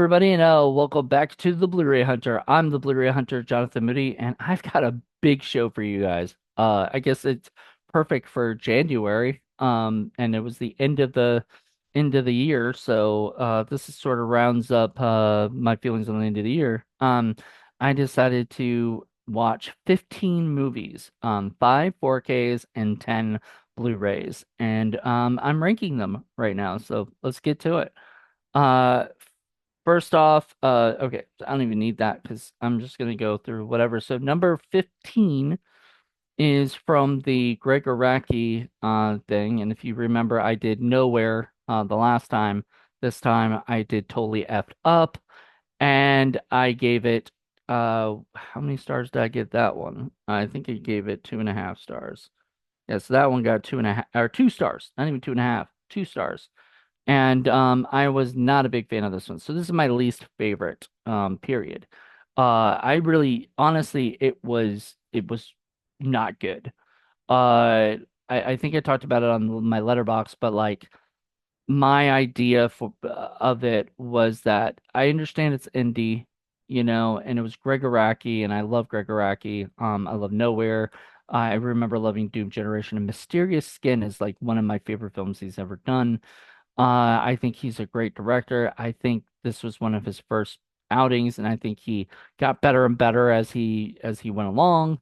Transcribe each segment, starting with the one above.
everybody, and welcome back to the Blu-ray Hunter. I'm the Blu-ray Hunter, Jonathan Moody, and I've got a big show for you guys. I guess it's perfect for January. And it was the end of the year, so this is sort of rounds up my feelings on the end of the year. I decided to watch 15 movies, five 4Ks and 10 Blu-rays, and I'm ranking them right now. So let's get to it. Uh, First off, okay, I don't even need that because I'm just gonna go through whatever. So number 15 is from the Greg Araki thing, and if you remember, I did Nowhere the last time. This time I did Totally Effed Up, and I gave it how many stars did I give that one? I think I gave it 2.5 stars. Yeah, so that one got 2.5 or 2 stars, not even 2.5, 2 stars. And I was not a big fan of this one. So this is my least favorite period. I really honestly it was not good. I think I talked about it on my letterbox, but like my idea of it was that I understand it's indie, and it was Greg Araki, and I love Greg Araki. I love Nowhere. I remember loving Doom Generation, and Mysterious Skin is like one of my favorite films he's ever done. I think he's a great director. I think this was one of his first outings, and I think he got better and better as he went along.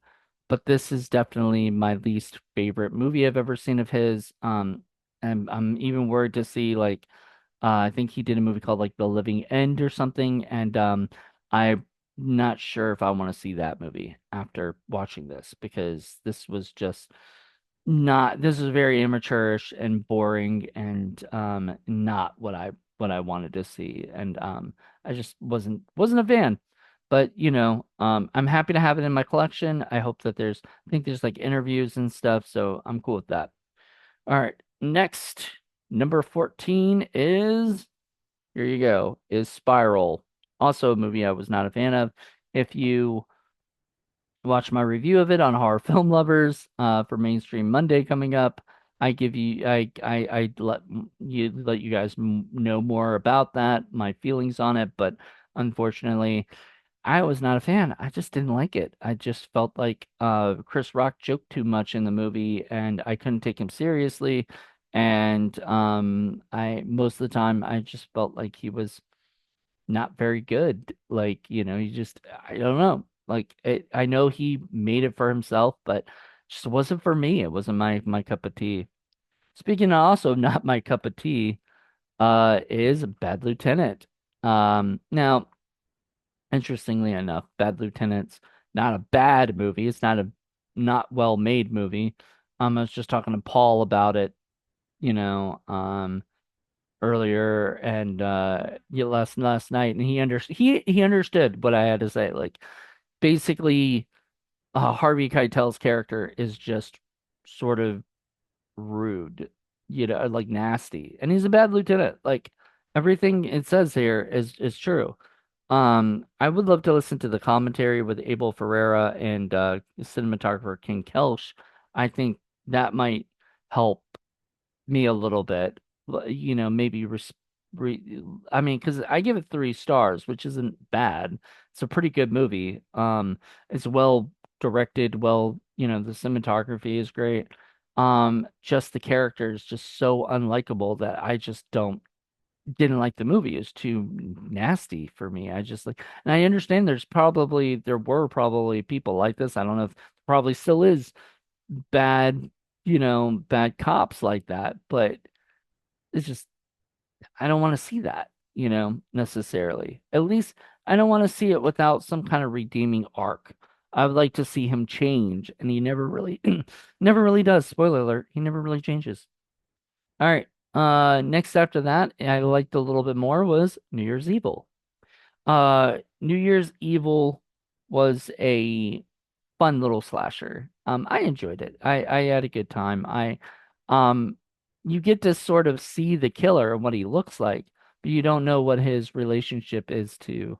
But this is definitely my least favorite movie I've ever seen of his. And I'm even worried to see like I think he did a movie called like The Living End or something, and I'm not sure if I want to see that movie after watching this because this was just not this is very amateurish and boring and not what I wanted to see, and I just wasn't a fan. But I'm happy to have it in my collection. I think there's like interviews and stuff, so I'm cool with that. All right, next, number 14 is, here you go, is Spiral. Also a movie I was not a fan of. If you watch my review of it on Horror Film Lovers for Mainstream Monday coming up. I give you I let you guys know more about that, my feelings on it, but unfortunately, I was not a fan. I just didn't like it. I just felt like Chris Rock joked too much in the movie and I couldn't take him seriously. And I most of the time I just felt like he was not very good. Like, he just, I don't know. Like, I know he made it for himself, but just wasn't for me. It wasn't my cup of tea. Speaking of also not my cup of tea, is Bad Lieutenant. Now, interestingly enough, Bad Lieutenant's not a bad movie. It's not a not well made movie. I was just talking to Paul about it, you know, earlier and yeah, last night, and he understood what I had to say. Like basically, Harvey Keitel's character is just sort of rude, like nasty, and he's a bad lieutenant. Like everything it says here is true. I would love to listen to the commentary with Abel Ferreira and cinematographer King Kelch. I think that might help me a little bit. Maybe I mean, because I give it 3 stars, which isn't bad. It's a pretty good movie. It's well directed, the cinematography is great. Just the character is just so unlikable that I just don't didn't like the movie. It's too nasty for me. I just like, and I understand there were probably people like this. I don't know if probably still is bad, bad cops like that, but it's just I don't want to see that, necessarily. At least I don't want to see it without some kind of redeeming arc. I would like to see him change, and he never really never really does. Spoiler alert, he never really changes. All right. Next after that, I liked a little bit more was New Year's Evil. New Year's Evil was a fun little slasher. I enjoyed it. I had a good time. Um, you get to sort of see the killer and what he looks like, but you don't know what his relationship is to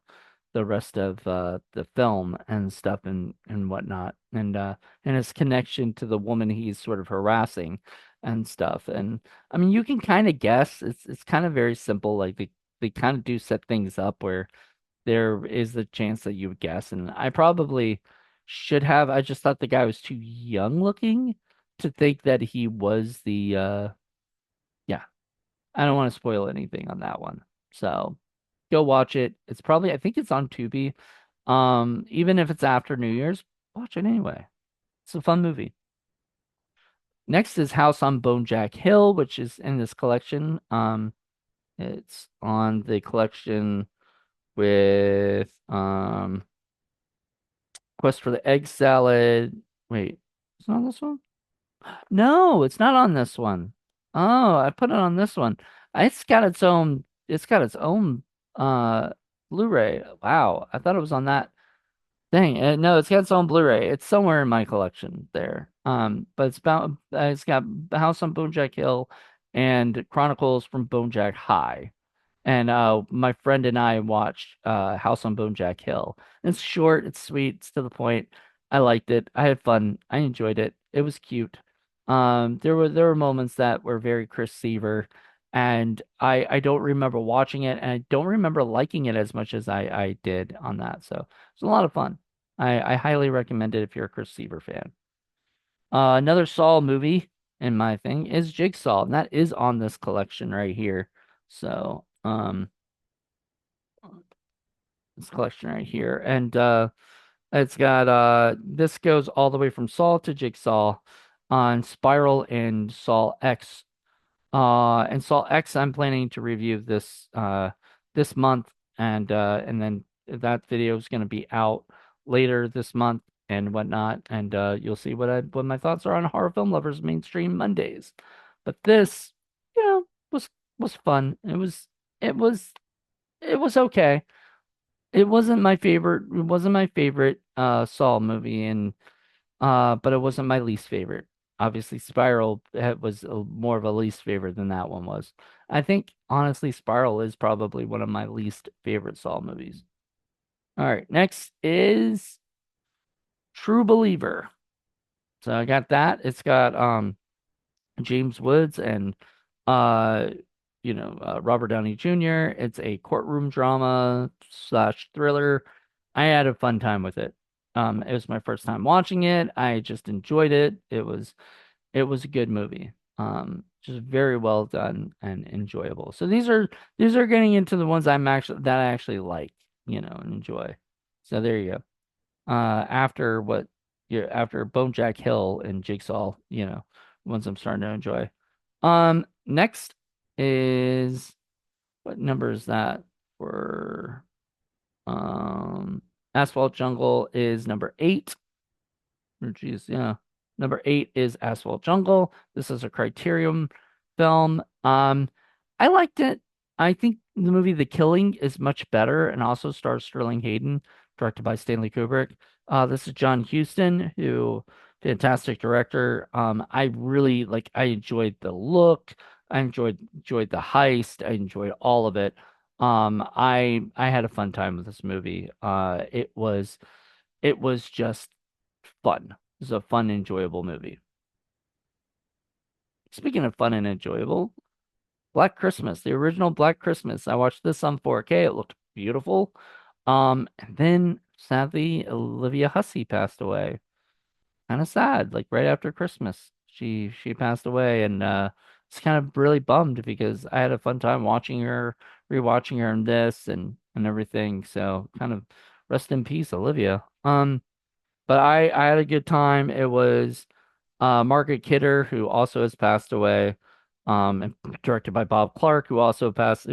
the rest of the film and stuff and whatnot, and his connection to the woman he's sort of harassing and stuff. And I mean, you can kind of guess. It's kind of very simple. Like they kind of do set things up where there is the chance that you would guess, and I probably should have. I just thought the guy was too young looking to think that he was the yeah. I don't want to spoil anything on that one. So go watch it. It's probably, I think it's on Tubi. Even if it's after New Year's, watch it anyway. It's a fun movie. Next is House on Bonejack Hill, which is in this collection. It's on the collection with Quest for the Egg Salad. Wait, it's not on this one? No, it's not on this one. Oh, I put it on this one. It's got its own uh Blu-ray. Wow, I thought it was on that. Dang, no, it's got its own Blu-ray. It's somewhere in my collection there. But it's got House on Bonejack Hill and Chronicles from Bonejack High. And my friend and I watched House on Bonejack Hill. It's short, it's sweet, it's to the point. I liked it. I had fun. I enjoyed it. It was cute. There were moments that were very Chris Seaver, and I don't remember watching it, and I don't remember liking it as much as I did on that. So it's a lot of fun. I highly recommend it if you're a Chris Seaver fan. Another Saw movie in my thing is Jigsaw, and that is on this collection right here. So, this collection right here. And it's got this goes all the way from Saw to Jigsaw on Spiral and Saw X. And Saw X I'm planning to review this month, and then that video is going to be out later this month and whatnot, and you'll see what my thoughts are on Horror Film Lovers Mainstream Mondays. But this, you know, was fun. It was it was okay. It wasn't my favorite. It wasn't my favorite Saw movie, and but it wasn't my least favorite. Obviously, Spiral was more of a least favorite than that one was. I think honestly, Spiral is probably one of my least favorite Saw movies. All right, next is True Believer. So I got that. It's got James Woods and uh Robert Downey Jr. It's a courtroom drama slash thriller. I had a fun time with it. It was my first time watching it. I just enjoyed it. It was a good movie. Just very well done and enjoyable. So these are getting into the ones I actually like, and enjoy. So there you go. After what after Bonejack Hill and Jigsaw, ones I'm starting to enjoy. Next is what number is that for Asphalt Jungle is number 8. Oh, geez, yeah. Number 8 is Asphalt Jungle. This is a Criterion film. I liked it. I think the movie The Killing is much better and also stars Sterling Hayden, directed by Stanley Kubrick. This is John Huston, who fantastic director. I really I enjoyed the look. I enjoyed the heist. I enjoyed all of it. I had a fun time with this movie. It was just fun. It was a fun, enjoyable movie. Speaking of fun and enjoyable, Black Christmas, the original Black Christmas. I watched this on 4K. It looked beautiful. And then sadly, Olivia Hussey passed away. Kind of sad, like right after Christmas. She passed away, and it's kind of really bummed because I had a fun time watching her, rewatching her in this and everything. So kind of rest in peace, Olivia. But I had a good time. It was Margaret Kidder, who also has passed away, and directed by Bob Clark, who's also passed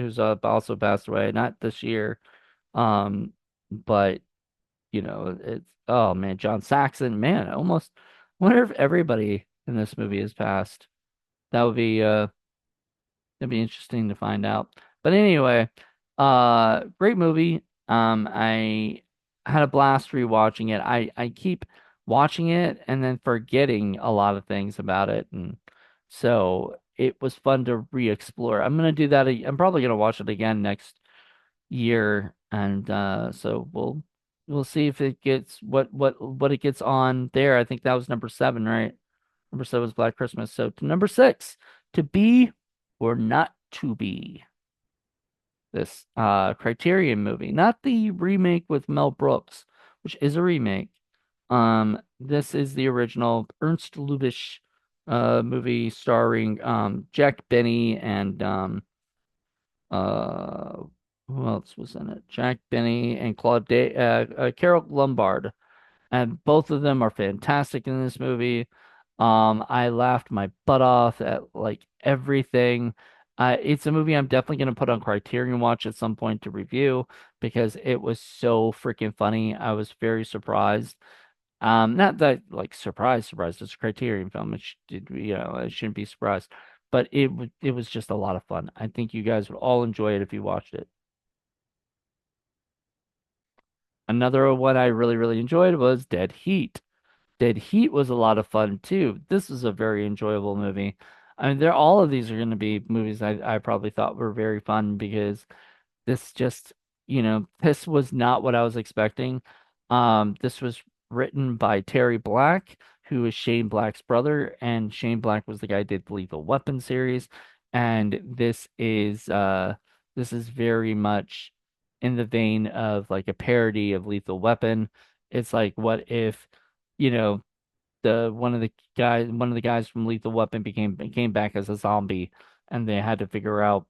away, not this year. But it's oh man, John Saxon, man, I almost wonder if everybody in this movie has passed. That would be It'd be interesting to find out. But anyway, great movie. I had a blast rewatching it. I keep watching it and then forgetting a lot of things about it, and so it was fun to re-explore. I'm gonna do that. I'm probably gonna watch it again next year, and so we'll see if it gets what it gets on there. I think that was number 7, right? Number 7 was Black Christmas. So to number 6, To Be or Not to Be. this Criterion movie, not the remake with Mel Brooks, which is a remake. This is the original Ernst Lubitsch movie starring Jack Benny and uh who else was in it? Jack Benny and Carol Lombard, and both of them are fantastic in this movie. I laughed my butt off at like everything. It's a movie I'm definitely going to put on Criterion Watch at some point to review because it was so freaking funny. I was very surprised. Not that like surprised. It's a Criterion film. I shouldn't be surprised, but it was just a lot of fun. I think you guys would all enjoy it if you watched it. Another one I really, really enjoyed was Dead Heat. Dead Heat was a lot of fun too. This is a very enjoyable movie. I mean, all of these are going to be movies I probably thought were very fun because this just, this was not what I was expecting. This was written by Terry Black, who is Shane Black's brother, and Shane Black was the guy who did the Lethal Weapon series. And this is very much in the vein of like a parody of Lethal Weapon. It's like what if, you know, the one of the guys from Lethal Weapon came back as a zombie, and they had to figure out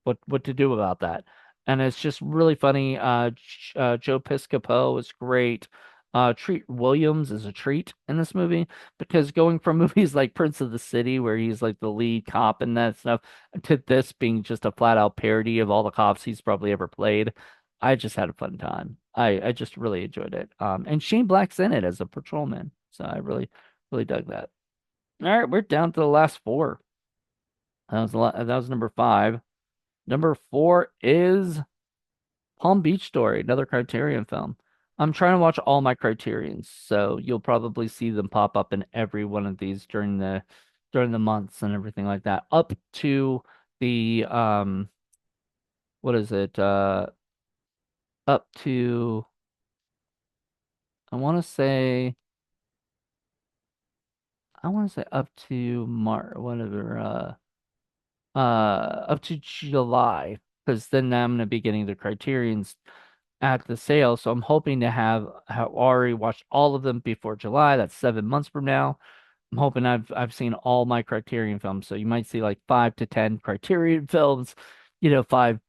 what to do about that. And it's just really funny. Joe Piscopo is great. Treat Williams is a treat in this movie because going from movies like Prince of the City, where he's like the lead cop and that stuff, to this being just a flat out parody of all the cops he's probably ever played, I just had a fun time. I just really enjoyed it. And Shane Black's in it as a patrolman, so I really really dug that. All right, we're down to the last four. That was a lot. That was number five. Number four is Palm Beach Story, another Criterion film. I'm trying to watch all my Criterions, so you'll probably see them pop up in every one of these during the months and everything like that. Up to the what is it? Up to I want to say up to Mar whatever up to July, because then I'm gonna be getting the Criterions at the sale. So I'm hoping to have already watched all of them before July. That's 7 months from now. I'm hoping I've seen all my Criterion films. So you might see like 5 to 10 Criterion films, five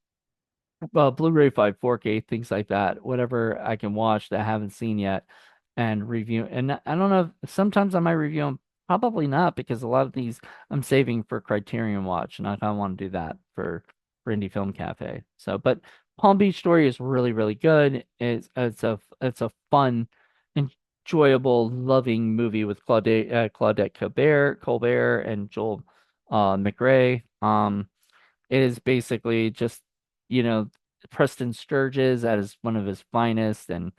Blu-ray 5, 4K, things like that, whatever I can watch that I haven't seen yet and review. And I don't know, sometimes I might review them, probably not, because a lot of these I'm saving for Criterion Watch, and I kind of want to do that for Indie Film Cafe. So, but Palm Beach Story is really, really good. It's a fun, enjoyable, loving movie with Claudette Colbert and Joel McRae. It is basically just, you know, Preston Sturges at one of his finest. And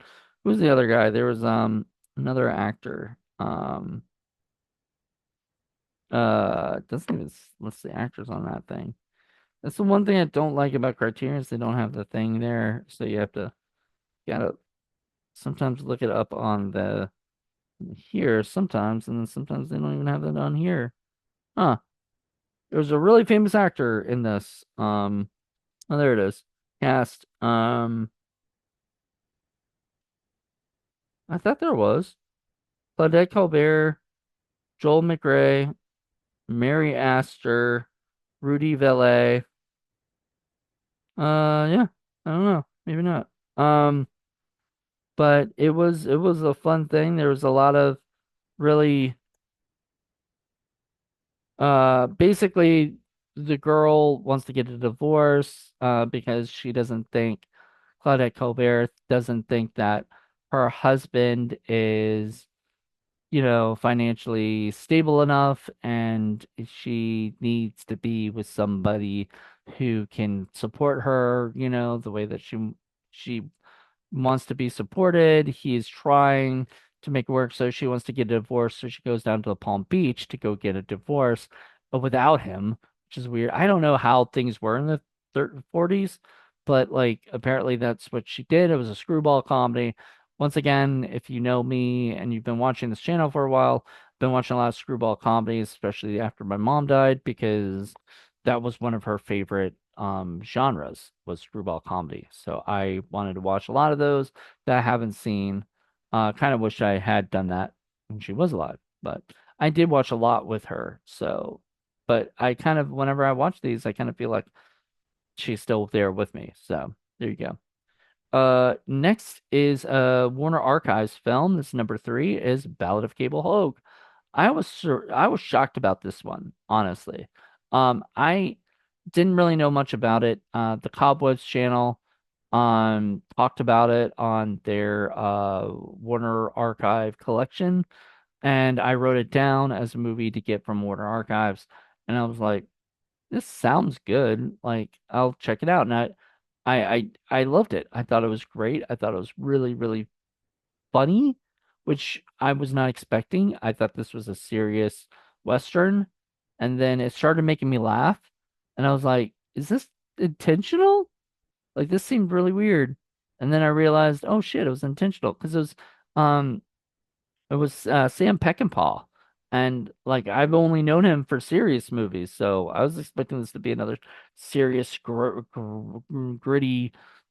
who's the other guy? There was another actor. Doesn't even list the actors on that thing. That's the one thing I don't like about Criterion is they don't have the thing there, so you have to gotta sometimes look it up on the here sometimes, and then sometimes they don't even have that on here. Huh. There's a really famous actor in this. Oh, there it is. Cast. I thought there was Claudette Colbert, Joel McRae, Mary Astor, Rudy Valet. Yeah, I don't know, maybe not. But it was a fun thing. There was a lot of really, basically the girl wants to get a divorce, because she doesn't think Claudette Colbert doesn't think that her husband is financially stable enough, and she needs to be with somebody who can support her, the way that she wants to be supported. He is trying to make it work, so she wants to get a divorce, so she goes down to the Palm Beach to go get a divorce, but without him, which is weird. I don't know how things were in the 40s, but like apparently that's what she did. It was a screwball comedy. Once again, if you know me and you've been watching this channel for a while, I've been watching a lot of screwball comedies, especially after my mom died, because that was one of her favorite genres was screwball comedy. So I wanted to watch a lot of those that I haven't seen. Kind of wish I had done that when she was alive, but I did watch a lot with her. So, but I kind of, whenever I watch these, I kind of feel like she's still there with me. So there you go. Next is a Warner Archives film. This number three is Ballad of Cable Hogue. I was shocked about this one, honestly. I didn't really know much about it. The Cobwebs channel talked about it on their Warner Archive collection, and I wrote it down as a movie to get from Warner Archives, and I was like, this sounds good. Like, I'll check it out. And I loved it. I thought it was great. I thought it was really, really funny, which I was not expecting. I thought this was a serious Western. And then it started making me laugh. And I was like, is this intentional? Like, this seemed really weird. And then I realized, oh shit, it was intentional because um Sam Peckinpah. And like I've only known him for serious movies, so I was expecting this to be another serious, gritty,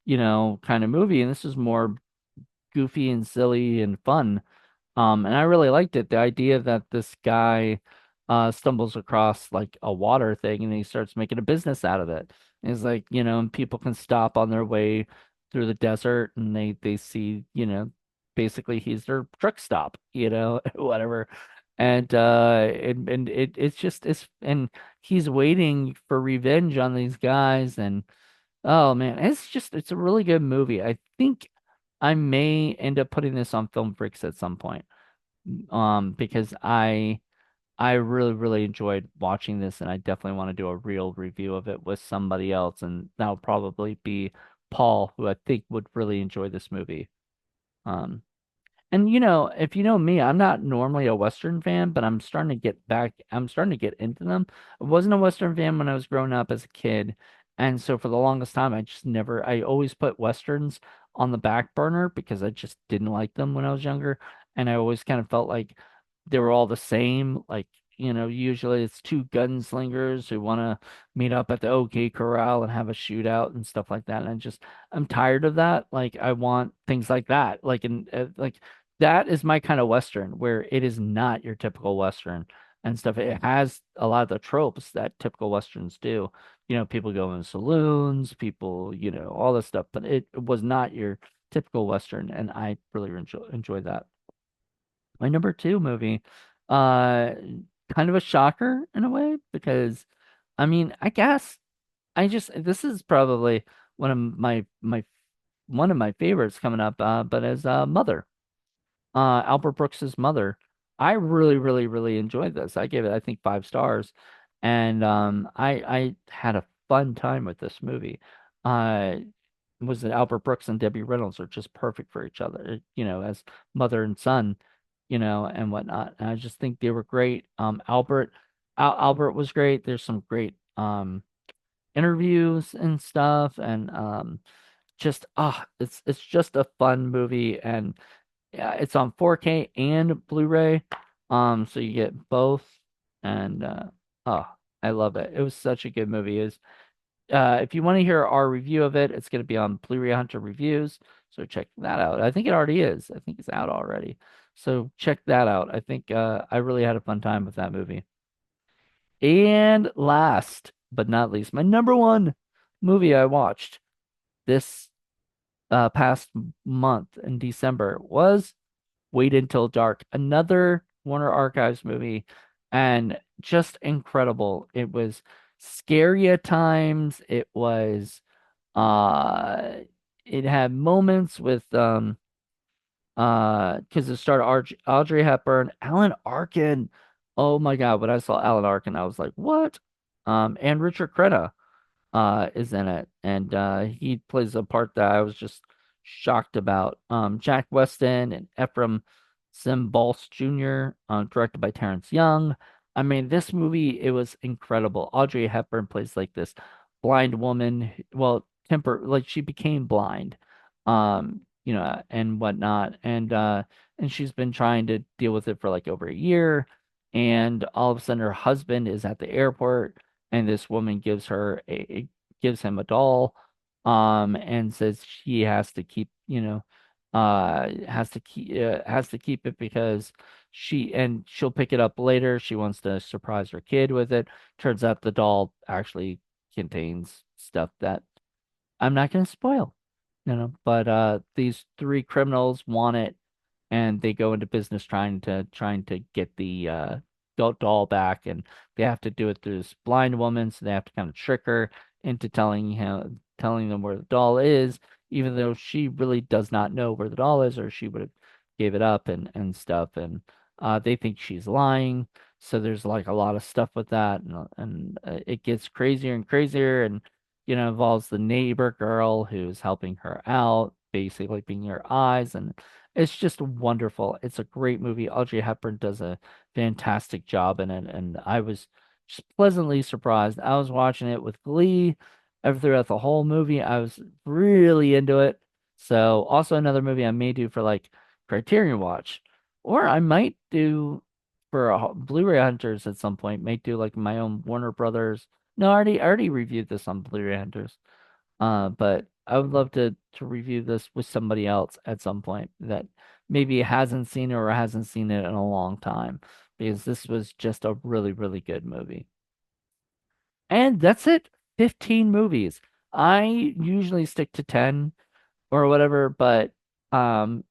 kind of movie, and this is more goofy and silly and fun. And I really liked it. The idea that this guy stumbles across like a water thing and he starts making a business out of it. And it's like, and people can stop on their way through the desert and they see, basically he's their truck stop, whatever. And it's just it's and he's waiting for revenge on these guys. And oh man, it's a really good movie. I think I may end up putting this on Film Freaks at some point. Because I really, really enjoyed watching this, and I definitely want to do a real review of it with somebody else, and that'll probably be Paul, who I think would really enjoy this movie. Um, and if you know me, I'm not normally a Western fan, but I'm starting to get into them. I wasn't a Western fan when I was growing up as a kid. And so for the longest time, I always put Westerns on the back burner because I just didn't like them when I was younger. And I always kind of felt like they were all the same. Like, usually it's two gunslingers who want to meet up at the OK Corral and have a shootout and stuff like that. And I'm tired of that. Like, I want things like that. Like that is my kind of Western where it is not your typical Western and stuff. It has a lot of the tropes that typical Westerns do. People go in saloons, people, all this stuff, but it was not your typical Western, and I really enjoyed that. My number two movie, uh, kind of a shocker in a way because, I mean, I guess this is probably one of my favorites coming up, but as Mother. Albert Brooks's Mother. I really, really, really enjoyed this. I gave it, I think, 5 stars, and I had a fun time with this movie. Uh, was that Albert Brooks and Debbie Reynolds are just perfect for each other, as mother and son, and whatnot. And I just think they were great. Albert was great. There's some great interviews and stuff, and just it's just a fun movie. And yeah, it's on 4K and Blu-ray. So you get both. And oh, I love it. It was such a good movie. If you want to hear our review of it, it's gonna be on Blu-ray Hunter Reviews. So check that out. I think it already is. I think it's out already. So check that out. I think I really had a fun time with that movie. And last but not least, my number one movie I watched this past month in December was Wait Until Dark, another Warner Archives movie, and just incredible. It was scary at times. Uh it had moments with because it started Audrey Hepburn, Alan Arkin. Oh my God, when I saw Alan Arkin, I was like, what? And Richard Crenna is in it, and he plays a part that I was just shocked about. Jack Weston and Ephraim Symbols Jr., directed by Terrence Young. I mean, this movie, it was incredible. Audrey Hepburn plays like this blind woman, well, like she became blind, and whatnot, and she's been trying to deal with it for like over a year, and all of a sudden her husband is at the airport, and this woman gives her gives him a doll, and says he has to keep, has to keep it because she'll pick it up later. She wants to surprise her kid with it. Turns out the doll actually contains stuff that I'm not going to spoil, but these three criminals want it, and they go into business trying to get the doll back, and they have to do it through this blind woman, so they have to kind of trick her into telling them where the doll is, even though she really does not know where the doll is, or she would have gave it up and stuff, and they think she's lying. So there's like a lot of stuff with that, and it gets crazier and crazier, and involves the neighbor girl who's helping her out, basically being her eyes, and it's just wonderful. It's a great movie. Audrey Hepburn does a fantastic job in it, and I was just pleasantly surprised. I was watching it with glee throughout the whole movie. I was really into it. So, also another movie I may do for like Criterion Watch, or I might do for Blu-ray Hunters at some point. Might do like my own Warner Brothers. No, I already reviewed this on Blu-ray Hunters. But I would love to review this with somebody else at some point that maybe hasn't seen it or hasn't seen it in a long time, because this was just a really, really good movie. And that's it. 15 movies. I usually stick to 10 or whatever, but I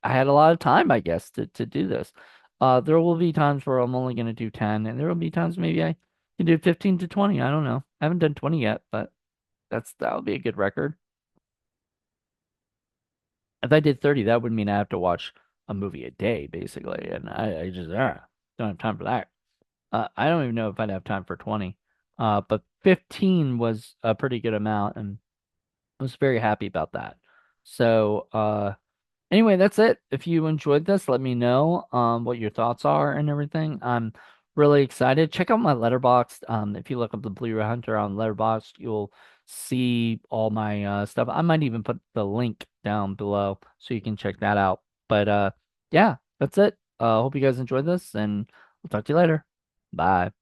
had a lot of time, I guess, to do this. There will be times where I'm only going to do 10, and there will be times maybe I can do 15 to 20. I don't know. I haven't done 20 yet, but that would be a good record. If I did 30, that would mean I have to watch a movie a day, basically. And I just don't have time for that. I don't even know if I'd have time for 20. But 15 was a pretty good amount, and I was very happy about that. So, anyway, that's it. If you enjoyed this, let me know what your thoughts are and everything. I'm really excited. Check out my Letterboxd. If you look up the Blu-ray Hunter on Letterboxd, you'll see all my stuff. I might even put the link down below so you can check that out. But yeah, that's it. Hope you guys enjoyed this, and we'll talk to you later. Bye.